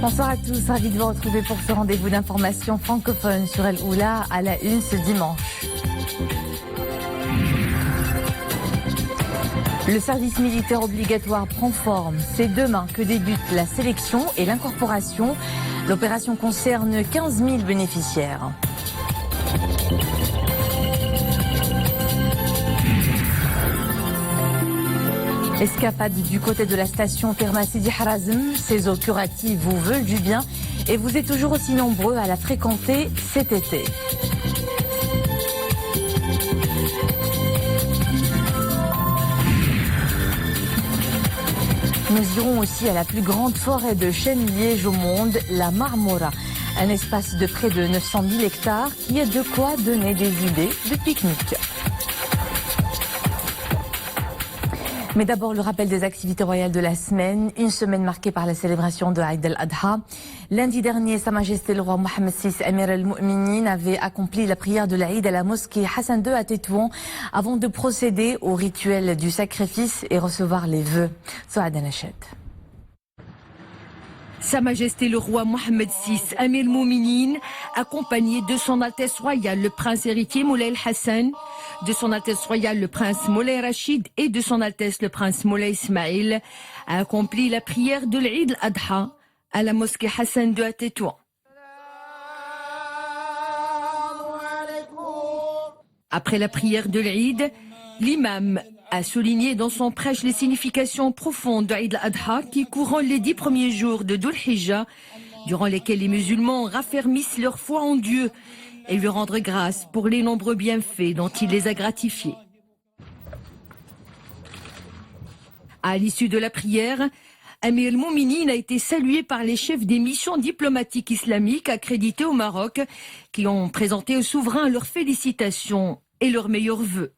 Bonsoir à tous, ravi de vous retrouver pour ce rendez-vous d'information francophone sur El Oula à la une ce dimanche. Le service militaire obligatoire prend forme. C'est demain que débute la sélection et l'incorporation. L'opération concerne 15 000 bénéficiaires. Escapade du côté de la station thermale Sidi Harazm. Ces eaux curatives vous veulent du bien et vous êtes toujours aussi nombreux à la fréquenter cet été. Nous irons aussi à la plus grande forêt de chênes liège au monde, la Marmora. Un espace de près de 900 000 hectares qui a de quoi donner des idées de pique-nique. Mais d'abord, le rappel des activités royales de la semaine. Une semaine marquée par la célébration de Eid al-Adha. Lundi dernier, Sa Majesté le roi Mohammed VI, Amir al-Mu'minin, avait accompli la prière de l'Aïd à la mosquée Hassan II à Tétouan avant de procéder au rituel du sacrifice et recevoir les vœux. Souad Anachet. Sa Majesté le roi Mohammed VI, Amir al-Mu'minin, accompagné de son Altesse royale le prince héritier Moulay Hassan, de son Altesse royale le prince Moulay Rachid et de son Altesse le prince Moulay Ismail, a accompli la prière de l'Eid al-Adha à la mosquée Hassan II à Tétouan. Après la prière de l'Eid, l'imam a souligné dans son prêche les significations profondes d'Eid al-Adha qui couronnent les 10 premiers jours de Dhul Hijjah, durant lesquels les musulmans raffermissent leur foi en Dieu et lui rendre grâce pour les nombreux bienfaits dont il les a gratifiés. À l'issue de la prière, Amir al-Mu'minin a été salué par les chefs des missions diplomatiques islamiques accréditées au Maroc qui ont présenté au souverain leurs félicitations et leurs meilleurs vœux.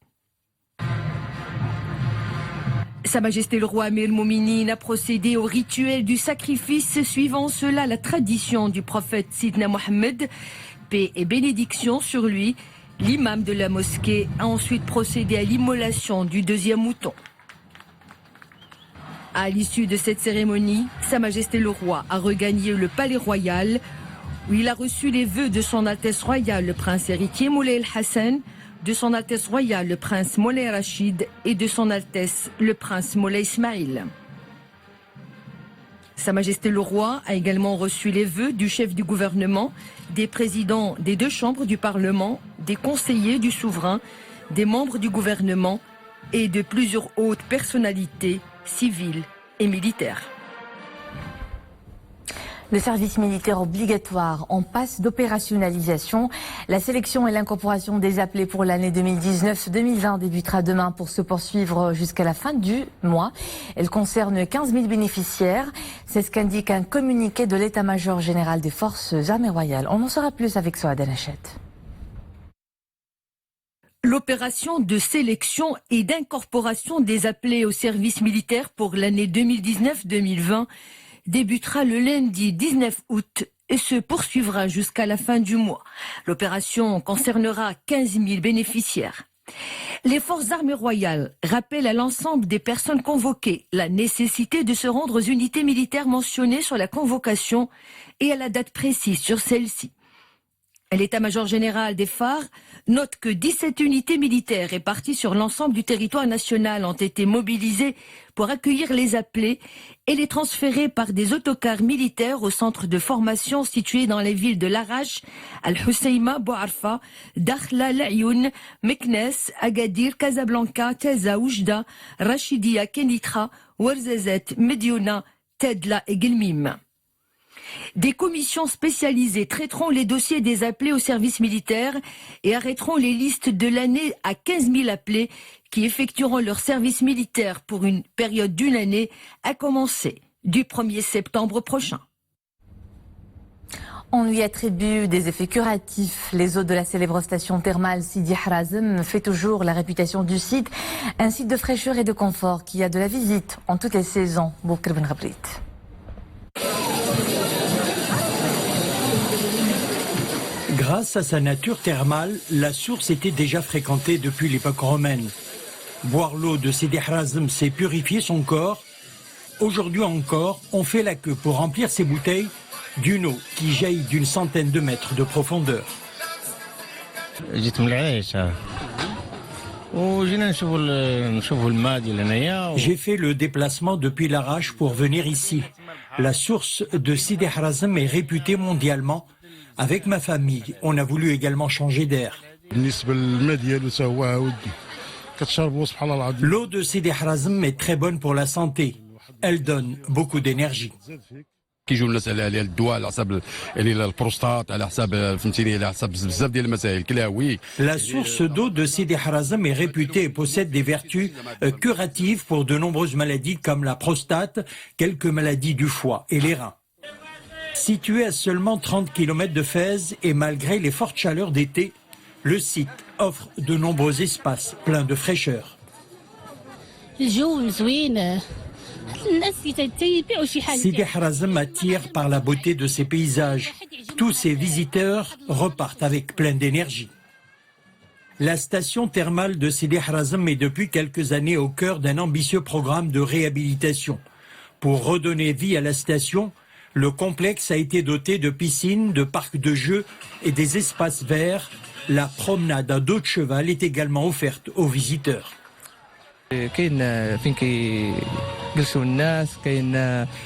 Sa Majesté le roi Amir al-Mu'minin a procédé au rituel du sacrifice suivant cela la tradition du prophète Sidna Mohammed, paix et bénédiction sur lui. L'imam de la mosquée a ensuite procédé à l'immolation du deuxième mouton. À l'issue de cette cérémonie, Sa Majesté le roi a regagné le palais royal où il a reçu les vœux de son Altesse royale le prince héritier Moulay Hassan, de son Altesse royale le prince Moulay Rachid et de son Altesse le prince Moulay Ismail. Sa Majesté le roi a également reçu les vœux du chef du gouvernement, des présidents des 2 chambres du Parlement, des conseillers du souverain, des membres du gouvernement et de plusieurs hautes personnalités civiles et militaires. Le service militaire obligatoire en passe d'opérationnalisation. La sélection et l'incorporation des appelés pour l'année 2019-2020 débutera demain pour se poursuivre jusqu'à la fin du mois. Elle concerne 15 000 bénéficiaires. C'est ce qu'indique un communiqué de l'état-major général des forces armées royales. On en saura plus avec Souad Anachet. L'opération de sélection et d'incorporation des appelés au service militaire pour l'année 2019-2020 débutera le lundi 19 août et se poursuivra jusqu'à la fin du mois. L'opération concernera 15 000 bénéficiaires. Les forces armées royales rappellent à l'ensemble des personnes convoquées la nécessité de se rendre aux unités militaires mentionnées sur la convocation et à la date précise sur celle-ci. L'état-major général des phares note que 17 unités militaires réparties sur l'ensemble du territoire national ont été mobilisées pour accueillir les appelés et les transférer par des autocars militaires au centre de formation situé dans les villes de Larache, Al-Husseima, Bouarfa, Dakhla, La'youn, Meknes, Agadir, Casablanca, Taza, Oujda, Rachidia, Kenitra, Ouarzazet, Mediouna, Tedla et Guelmim. Des commissions spécialisées traiteront les dossiers des appelés au service militaire et arrêteront les listes de l'année à 15 000 appelés qui effectueront leur service militaire pour une période d'1 année à commencer du 1er septembre prochain. On lui attribue des effets curatifs. Les eaux de la célèbre station thermale Sidi Harazm fait toujours la réputation du site. Un site de fraîcheur et de confort qui a de la visite en toutes les saisons. Boukr Ben Rabrit. Grâce à sa nature thermale, la source était déjà fréquentée depuis l'époque romaine. Boire l'eau de Sidi Harazm, c'est purifier son corps. Aujourd'hui encore, on fait la queue pour remplir ces bouteilles d'une eau qui jaillit d'une centaine de mètres de profondeur. J'ai fait le déplacement depuis l'Arrache pour venir ici. La source de Sidi Harazem est réputée mondialement. Avec ma famille, on a voulu également changer d'air. L'eau de Sidi Harazem est très bonne pour la santé. Elle donne beaucoup d'énergie. La source d'eau de Sidi Harazem est réputée et possède des vertus curatives pour de nombreuses maladies comme la prostate, quelques maladies du foie et les reins. Situé à seulement 30 km de Fès et malgré les fortes chaleurs d'été, le site offre de nombreux espaces pleins de fraîcheur. Sidi Harazem attire par la beauté de ses paysages. Tous ses visiteurs repartent avec plein d'énergie. La station thermale de Sidi Harazem est depuis quelques années au cœur d'un ambitieux programme de réhabilitation. Pour redonner vie à la station, le complexe a été doté de piscines, de parcs de jeux et des espaces verts. La promenade à dos de cheval est également offerte aux visiteurs. Il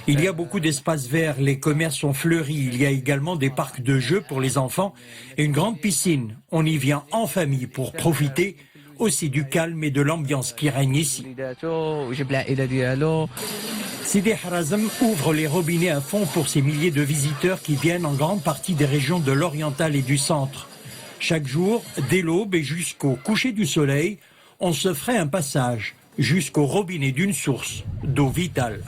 y a beaucoup d'espaces verts, les commerces sont fleuris, il y a également des parcs de jeux pour les enfants et une grande piscine. On y vient en famille pour profiter aussi du calme et de l'ambiance qui règne ici. Sidi Harazem ouvre les robinets à fond pour ces milliers de visiteurs qui viennent en grande partie des régions de l'oriental et du centre. Chaque jour, dès l'aube et jusqu'au coucher du soleil, on se ferait un passage jusqu'au robinet d'une source d'eau vitale.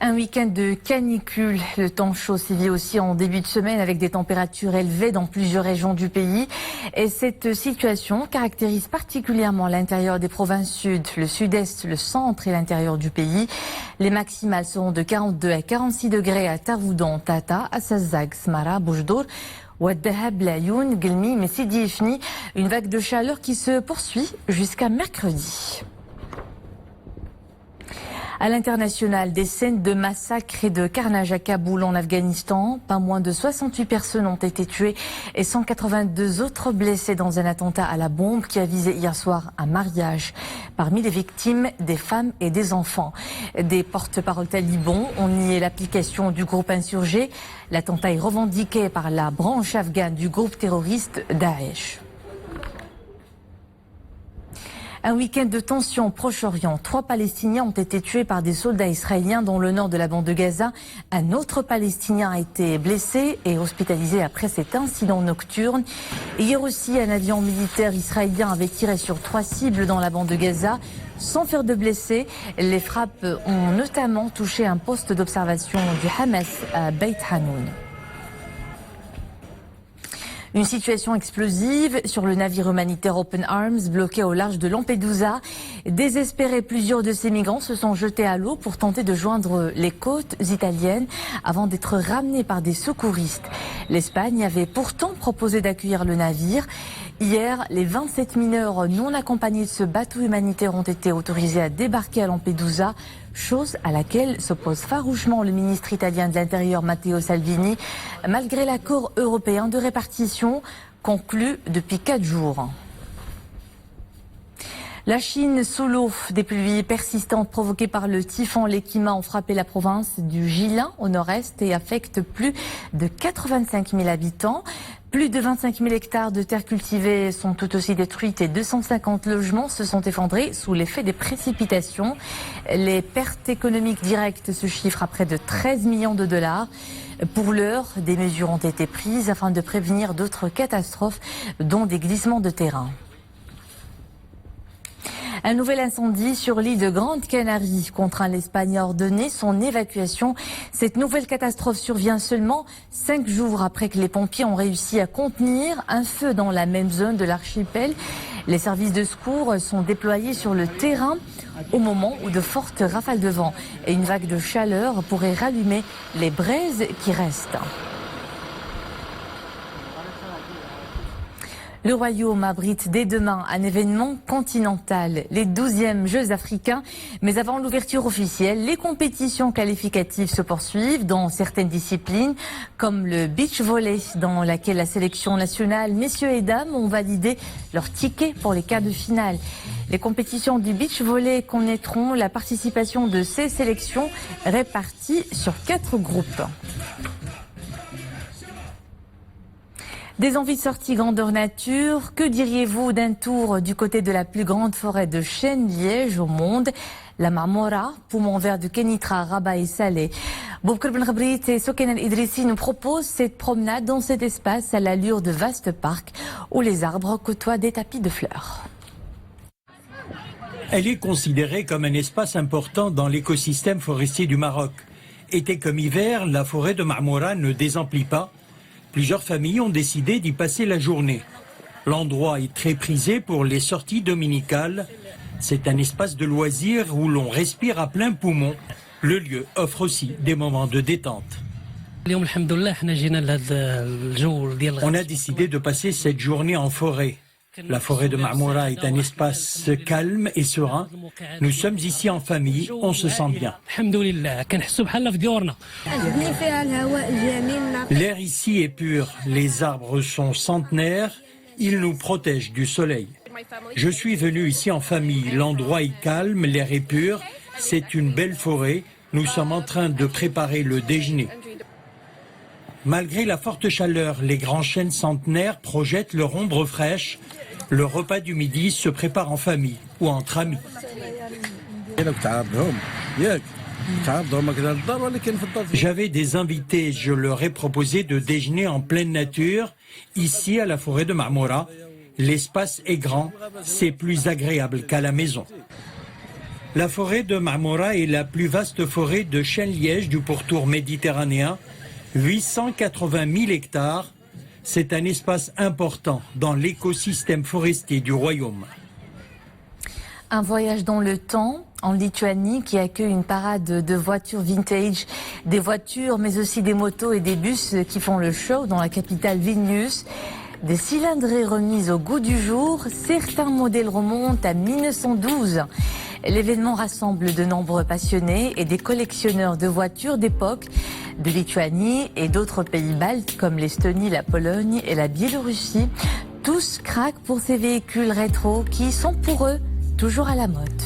Un week-end de canicule. Le temps chaud sévit aussi en début de semaine avec des températures élevées dans plusieurs régions du pays. Et cette situation caractérise particulièrement l'intérieur des provinces sud, le sud-est, le centre et l'intérieur du pays. Les maximales seront de 42 à 46 degrés à Taroudant, Tata, Assazag, Smara, Boujdour, Ouaddahab, Layoun, Gelmi, Messidi et Fni. Une vague de chaleur qui se poursuit jusqu'à mercredi. À l'international, des scènes de massacres et de carnage à Kaboul en Afghanistan. Pas moins de 68 personnes ont été tuées et 182 autres blessées dans un attentat à la bombe qui a visé hier soir un mariage. Parmi les victimes, des femmes et des enfants. Des porte-paroles talibans ont nié l'application du groupe insurgé. L'attentat est revendiqué par la branche afghane du groupe terroriste Daesh. Un week-end de tension au Proche-Orient. 3 Palestiniens ont été tués par des soldats israéliens dans le nord de la bande de Gaza. Un autre Palestinien a été blessé et hospitalisé après cet incident nocturne. Hier aussi, un avion militaire israélien avait tiré sur 3 cibles dans la bande de Gaza. Sans faire de blessés, les frappes ont notamment touché un poste d'observation du Hamas à Beit Hanoun. Une situation explosive sur le navire humanitaire Open Arms bloqué au large de Lampedusa. Désespérés, plusieurs de ces migrants se sont jetés à l'eau pour tenter de joindre les côtes italiennes avant d'être ramenés par des secouristes. L'Espagne avait pourtant proposé d'accueillir le navire. Hier, les 27 mineurs non accompagnés de ce bateau humanitaire ont été autorisés à débarquer à Lampedusa, chose à laquelle s'oppose farouchement le ministre italien de l'Intérieur Matteo Salvini, malgré l'accord européen de répartition conclu depuis 4 jours. La Chine sous l'eau, des pluies persistantes provoquées par le typhon Lekima ont frappé la province du Jilin au nord-est et affectent plus de 85 000 habitants. Plus de 25 000 hectares de terres cultivées sont tout aussi détruites et 250 logements se sont effondrés sous l'effet des précipitations. Les pertes économiques directes se chiffrent à près de 13 millions de dollars. Pour l'heure, des mesures ont été prises afin de prévenir d'autres catastrophes, dont des glissements de terrain. Un nouvel incendie sur l'île de Grande Canarie contraint l'Espagne à ordonner son évacuation. Cette nouvelle catastrophe survient seulement 5 jours après que les pompiers ont réussi à contenir un feu dans la même zone de l'archipel. Les services de secours sont déployés sur le terrain au moment où de fortes rafales de vent et une vague de chaleur pourraient rallumer les braises qui restent. Le Royaume abrite dès demain un événement continental, les 12e Jeux africains. Mais avant l'ouverture officielle, les compétitions qualificatives se poursuivent dans certaines disciplines, comme le beach volley, dans laquelle la sélection nationale, messieurs et dames, ont validé leur ticket pour les quarts de finale. Les compétitions du beach volley connaîtront la participation de ces sélections réparties sur 4 groupes. Des envies de sortie grandeur nature, que diriez-vous d'un tour du côté de la plus grande forêt de chênes-lièges au monde, la Marmora, poumon vert de Kenitra, Rabat et Salé. Boubkir Ben Ghabrit et Soken El Idrissi nous proposent cette promenade dans cet espace à l'allure de vastes parcs où les arbres côtoient des tapis de fleurs. Elle est considérée comme un espace important dans l'écosystème forestier du Maroc. Été comme hiver, la forêt de Marmora ne désemplit pas. Plusieurs familles ont décidé d'y passer la journée. L'endroit est très prisé pour les sorties dominicales. C'est un espace de loisirs où l'on respire à plein poumon. Le lieu offre aussi des moments de détente. On a décidé de passer cette journée en forêt. La forêt de Marmora est un espace calme et serein. Nous sommes ici en famille, on se sent bien. L'air ici est pur, les arbres sont centenaires, ils nous protègent du soleil. Je suis venu ici en famille, l'endroit est calme, l'air est pur, c'est une belle forêt, nous sommes en train de préparer le déjeuner. Malgré la forte chaleur, les grands chênes centenaires projettent leur ombre fraîche. Le repas du midi se prépare en famille ou entre amis. J'avais des invités, je leur ai proposé de déjeuner en pleine nature, ici à la forêt de Marmora. L'espace est grand, c'est plus agréable qu'à la maison. La forêt de Marmora est la plus vaste forêt de chênes-lièges du pourtour méditerranéen, 880 000 hectares. C'est un espace important dans l'écosystème forestier du Royaume. Un voyage dans le temps en Lituanie qui accueille une parade de voitures vintage, des voitures mais aussi des motos et des bus qui font le show dans la capitale Vilnius. Des cylindrées remises au goût du jour, certains modèles remontent à 1912. L'événement rassemble de nombreux passionnés et des collectionneurs de voitures d'époque de Lituanie et d'autres pays baltes comme l'Estonie, la Pologne et la Biélorussie. Tous craquent pour ces véhicules rétro qui sont pour eux toujours à la mode.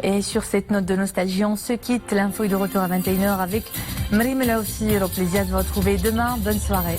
Et sur cette note de nostalgie, on se quitte. L'info est de retour à 21h avec Marie Melaoufir. Au plaisir de vous retrouver demain. Bonne soirée.